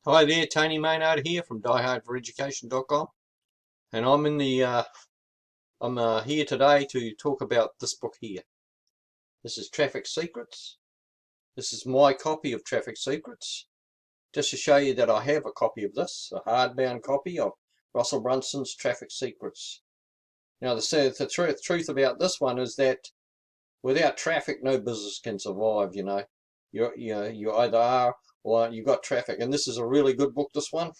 Hi there, Tony Maynard here from diehardforeducation.com, and I'm in the here today to talk about this book here. This is Traffic Secrets. This is my copy of Traffic Secrets, just to show you that I have a copy of this, a hardbound copy of Russell Brunson's Traffic Secrets. Now the truth about this one is that without traffic, no business can survive. You know, you either are or you got traffic, and this is a really good book. This one,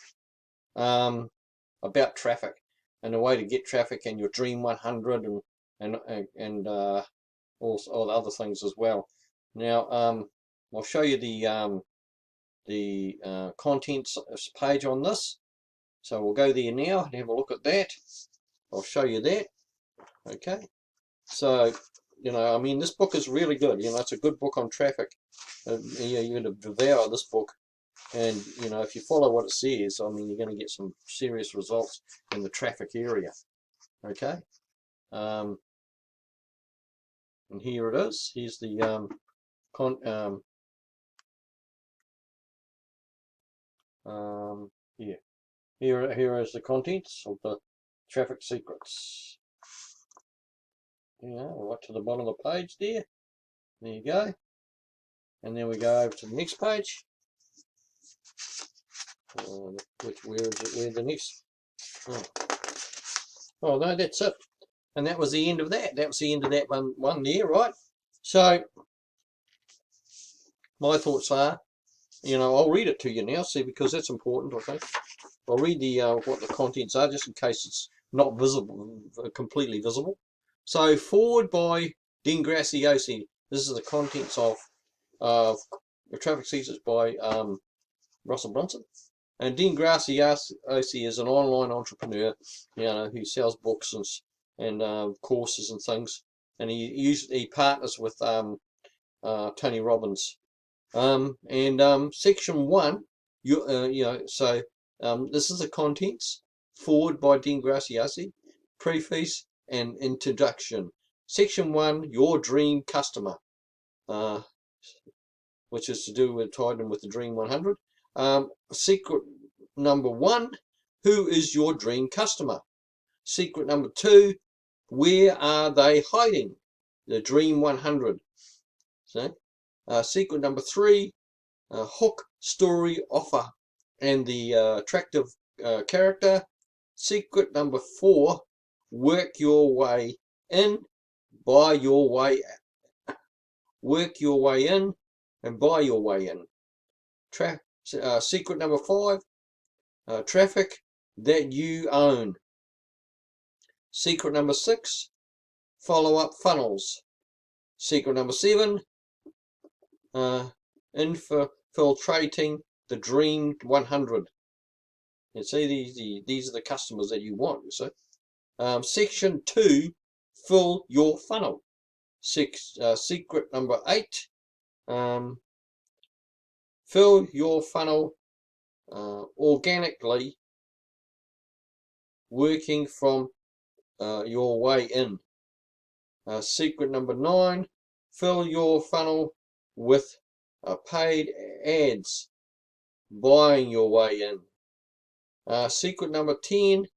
about traffic and the way to get traffic and your Dream 100 and all the other things as well. Now, I'll show you the contents page on this. So we'll go there now and have a look at that. I'll show you that. Okay. So, you know, I mean, this book is really good. You know, it's a good book on traffic. You're going to devour this book. And, you know, if you follow what it says, I mean, you're going to get some serious results in the traffic area. Okay. And here it is. Here's the Here is the contents of the Traffic Secrets. Yeah, right to the bottom of the page there. There you go. And then we go over to the next page. Where is it? Where the next? Oh no, that's it. And that was the end of that. That was the end of that one there, right? So my thoughts are, you know, I'll read it to you now, see, because that's important, I think. I'll read the what the contents are, just in case it's not visible, completely visible. So, forward by Dean Graciosi. This is the contents of the Traffic Secrets by Russell Brunsen. And Dean Graciosi is an online entrepreneur, you know, who sells books and courses and things. And he partners with Tony Robbins. Section 1, this is the contents. Forward by Dean Graciosi. Preface and introduction. Section 1, your dream customer, which is to do with tied in with the Dream 100. Secret number 1, who is your dream customer? Secret number 2, where are they hiding? The Dream 100. So, secret number 3, hook, story, offer, and the attractive character. Secret number 4, work your way in, buy your way out. Work your way in and buy your way in. Secret number 5, traffic that you own. Secret number 6, follow-up funnels. Secret number 7, infiltrating the Dream 100. You see, these are the customers that you want, you see. Section 2, fill your funnel. Secret number 8, fill your funnel organically, working from your way in. Secret number 9, fill your funnel with paid ads, buying your way in. Secret number 10,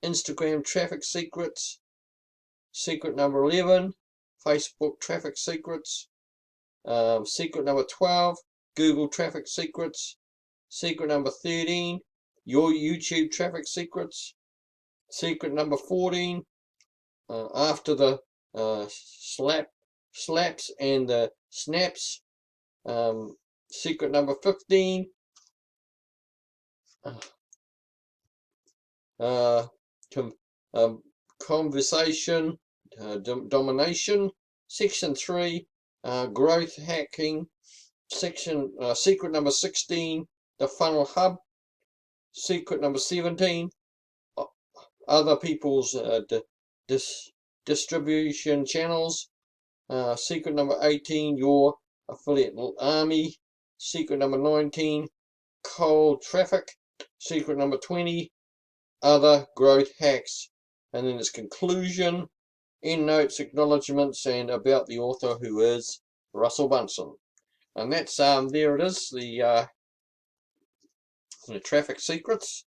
Instagram traffic secrets. Secret number 11, Facebook traffic secrets. Secret number 12, Google traffic secrets. Secret number 13, your YouTube traffic secrets. Secret number 14, after the slaps and the snaps. Secret number 15, conversation domination. Section 3, growth hacking. Secret number 16, the funnel hub. Secret number 17, other people's distribution channels. Secret number 18, your affiliate army. Secret number 19, cold traffic. Secret number 20, other growth hacks. And then its conclusion, endnotes, acknowledgements, and about the author, who is Russell Brunson. And that's there it is, the The Traffic Secrets,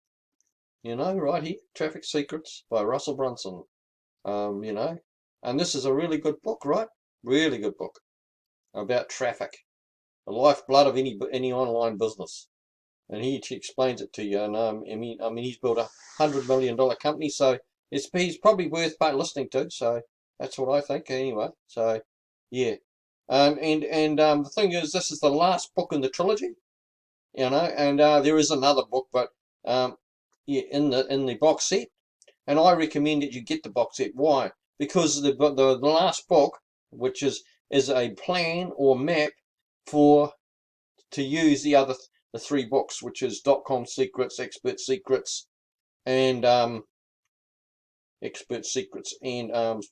you know, right here, Traffic Secrets by Russell Brunsen. You know, and this is a really good book, right? Really good book about traffic, the lifeblood of any online business. And he explains it to you. And I mean, he's built $100 million company, so he's probably worth listening to. So that's what I think, anyway. So yeah, the thing is, this is the last book in the trilogy, you know. And there is another book, but yeah, in the box set. And I recommend that you get the box set. Why? Because the last book, which is a plan or map for to use the three books, which is .com secrets, expert secrets, and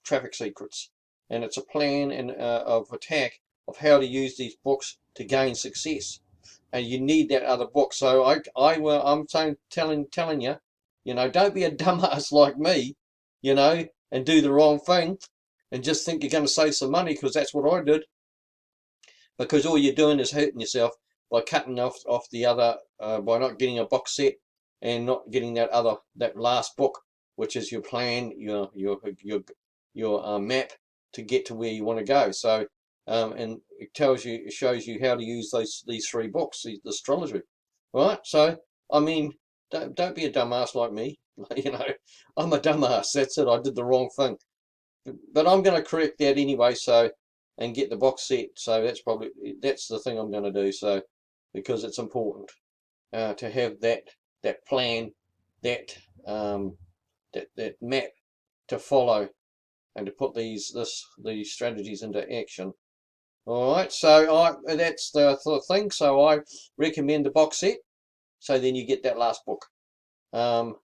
traffic secrets. And it's a plan of attack of how to use these books to gain success. And you need that other book. So I'm telling you, you know, don't be a dumbass like me, you know, and do the wrong thing and just think you're going to save some money, because that's what I did. Because all you're doing is hurting yourself by cutting off the other, by not getting a box set and not getting that last book, which is your plan, your map to get to where you want to go. So and it shows you how to use these three books, this trilogy, right? So I mean, don't be a dumbass like me. You know, I'm a dumbass. That's it. I did the wrong thing, but I'm going to correct that anyway. So and get the box set. So that's the thing I'm going to do. So because it's important to have that plan, that that map to follow, and to put these strategies into action. All right, so that's the thing. So I recommend the box set. So then you get that last book, and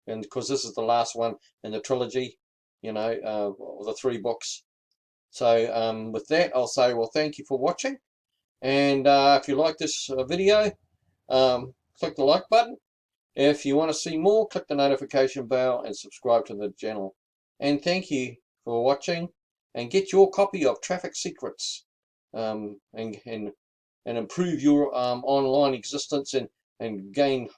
because this is the last one in the trilogy, you know, the three books. So with that, I'll say, well, thank you for watching, and if you like this video, click the like button. If you want to see more, click the notification bell and subscribe to the channel. And thank you for watching, and get your copy of Traffic Secrets, and improve your online existence, and gain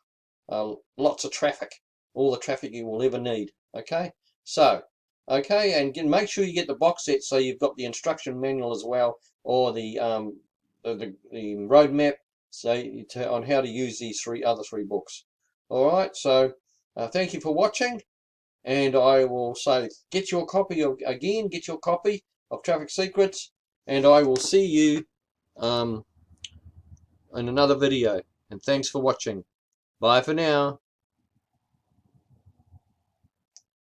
lots of traffic, all the traffic you will ever need. Okay, so make sure you get the box set, so you've got the instruction manual as well, or the roadmap, so on how to use these other three books. All right, so thank you for watching, and I will say, get your copy of Traffic Secrets, and I will see you in another video. And thanks for watching. Bye for now.